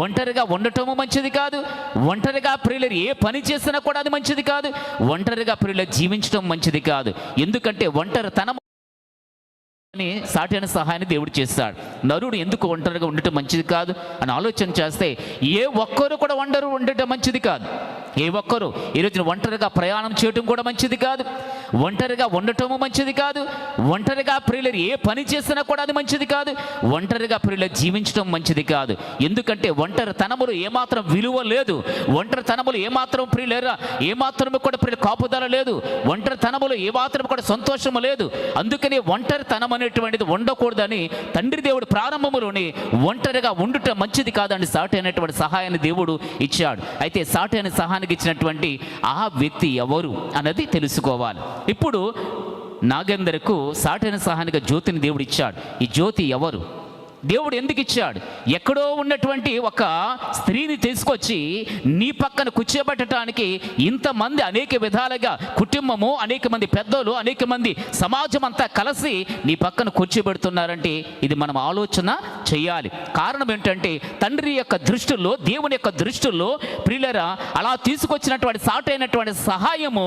ఒంటరిగా ఉండటము మంచిది కాదు. ఒంటరిగా ప్రియులు ఏ పని చేసినా కూడా అది మంచిది కాదు. ఒంటరిగా ప్రియులు జీవించడం మంచిది కాదు. ఎందుకంటే ఒంటరితనం అని సాటైన సహాయాన్ని దేవుడు చేస్తాడు. నరుడు ఎందుకు ఒంటరిగా ఉండటం మంచిది కాదు అని ఆలోచన చేస్తే ఏ ఒక్కరు కూడా ఉండటం మంచిది కాదు. ఏ ఒక్కరు ఈరోజున ఒంటరిగా ప్రయాణం చేయటం కూడా మంచిది కాదు. ఒంటరిగా ఉండటము మంచిది కాదు. ఒంటరిగా ప్రియులు ఏ పని చేసినా కూడా అది మంచిది కాదు. ఒంటరిగా ప్రియులు జీవించడం మంచిది కాదు. ఎందుకంటే ఒంటరితనములు ఏమాత్రం విలువ లేదు. ఒంటరితనములు ఏమాత్రం ప్రియులేరా ఏమాత్రము కూడా ప్రియులు కాపుదల లేదు. ఒంటరితనములు ఏమాత్రం కూడా సంతోషము లేదు. అందుకని ఒంటరితనం అనేటువంటిది ఉండకూడదని తండ్రి దేవుడు ప్రారంభములోని ఒంటరిగా ఉండుట మంచిది కాదని సాటైనటువంటి సహాయాన్ని దేవుడు ఇచ్చాడు. అయితే సాటైన సహాయానికి ఇచ్చినటువంటి ఆ వ్యక్తి ఎవరు అన్నది తెలుసుకోవాలి. ఇప్పుడు నాగేందర్కు సాటైన సహాయానికి జ్యోతిని దేవుడు ఇచ్చాడు. ఈ జ్యోతి ఎవరు? దేవుడు ఎందుకు ఇచ్చాడు? ఎక్కడో ఉన్నటువంటి ఒక స్త్రీని తీసుకొచ్చి నీ పక్కన కూర్చోబెట్టడానికి ఇంతమంది అనేక విధాలుగా కుటుంబము, అనేక మంది పెద్దలు, అనేక మంది సమాజం అంతా కలిసి నీ పక్కన కూర్చోబెడుతున్నారంటే ఇది మనం ఆలోచన చేయాలి. కారణం ఏంటంటే తండ్రి యొక్క దృష్టిలో, దేవుని యొక్క దృష్టిలో ప్రియులరా అలా తీసుకొచ్చినటువంటి సాటైనటువంటి సహాయము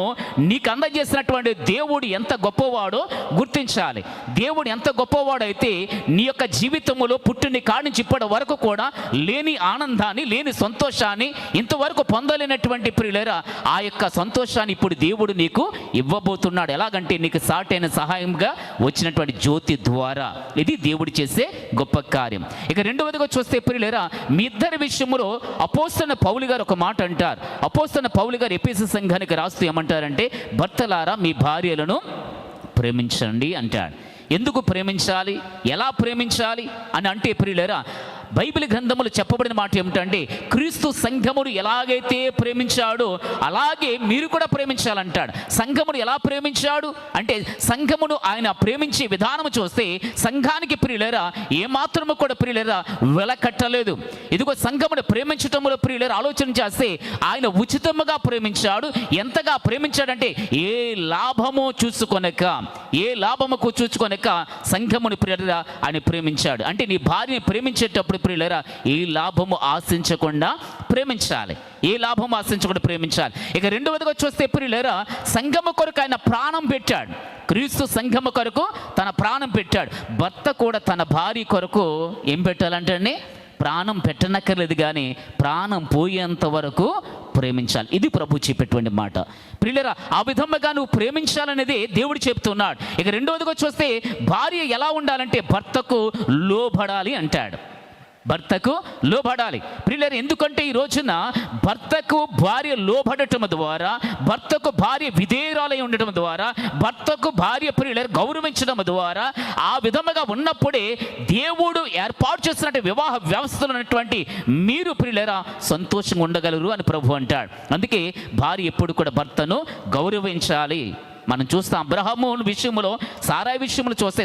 నీకు అందజేసినటువంటి దేవుడు ఎంత గొప్పవాడో గుర్తించాలి. దేవుడు ఎంత గొప్పవాడైతే నీ యొక్క జీవితం పుట్టిన కాడి నుంచి ఇప్పటి వరకు కూడా లేని ఆనందాన్ని, లేని సంతోషాన్ని ఇంతవరకు పొందలేనటువంటి ప్రియులరా ఆ యొక్క సంతోషాన్ని ఇప్పుడు దేవుడు నీకు ఇవ్వబోతున్నాడు. ఎలాగంటే నీకు సాటైన సహాయంగా వచ్చినటువంటి జ్యోతి ద్వారా. ఇది దేవుడు చేసే గొప్ప కార్యం. ఇక రెండవదిగా చూస్తే ప్రియులరా మీ ఇద్దరి విషయంలో అపోస్తలుడైన పౌలు గారు ఒక మాట అంటారు. అపోస్తలుడైన పౌలు గారు ఎఫెసు సంఘానికి రాస్తూ ఏమంటారంటే భర్తలారా మీ భార్యలను ప్రేమించండి అంటాడు. ఎందుకు ప్రేమించాలి, ఎలా ప్రేమించాలి అని అంటే ప్రియులారా బైబిల్ గ్రంథములు చెప్పబడిన మాట ఏమిటంటే క్రీస్తు సంఘమును ఎలాగైతే ప్రేమించాడో అలాగే మీరు కూడా ప్రేమించాలంటాడు. సంఘమును ఎలా ప్రేమించాడు అంటే సంఘమును ఆయన ప్రేమించే విధానము చూస్తే సంఘానికి ప్రియులరా ఏమాత్రము కూడా ప్రియులరా వెలకట్టలేదు. ఇదిగో సంఘమును ప్రేమించటములో ప్రియులరా ఆలోచన చేస్తే ఆయన ఉచితముగా ప్రేమించాడు. ఎంతగా ప్రేమించాడంటే ఏ లాభము చూసుకొనక సంఘమును ప్రియులరా ఆయన ప్రేమించాడు. అంటే నీ భార్యని ప్రేమించేటప్పుడు ప్రియులరా ఏ లాభము ఆశించకుండా ప్రేమించాలి. ఏ లాభము ఆశించకుండా ప్రేమించాలి. ఇక రెండవదిగా చూస్తే ప్రియులరా సంఘము కొరకు ఆయన ప్రాణం పెట్టాడు. క్రీస్తు సంఘము కొరకు తన ప్రాణం పెట్టాడు. భర్త కూడా తన భార్య కొరకు ఏం పెట్టాలంటే ప్రాణం పెట్టనక్కర్లేదు, కానీ ప్రాణం పోయేంత వరకు ప్రేమించాలి. ఇది ప్రభు చెప్పేటువంటి మాట. ప్రియులరా ఆ విధంగా నువ్వు ప్రేమించాలనేది దేవుడు చెప్తున్నాడు. ఇక రెండవదిగా చూస్తే భార్య ఎలా ఉండాలంటే భర్తకు లోబడాలి అంటాడు. భర్తకు లోబడాలి ప్రియులారా. ఎందుకంటే ఈ రోజున భర్తకు భార్య లోబడటం ద్వారా, భర్తకు భార్య విధేయురాలై ఉండటం ద్వారా, భర్తకు భార్య ప్రియులారా గౌరవించడం ద్వారా ఆ విధముగా ఉన్నప్పుడే దేవుడు ఏర్పాటు చేసినటువంటి వివాహ వ్యవస్థలో ఉన్నటువంటి మీరు ప్రియులారా సంతోషంగా ఉండగలరు అని ప్రభు అంటాడు. అందుకే భార్య ఎప్పుడు కూడా భర్తను గౌరవించాలి. మనం చూస్తాం అబ్రహాము విషయంలో, సారా విషయంలో చూస్తే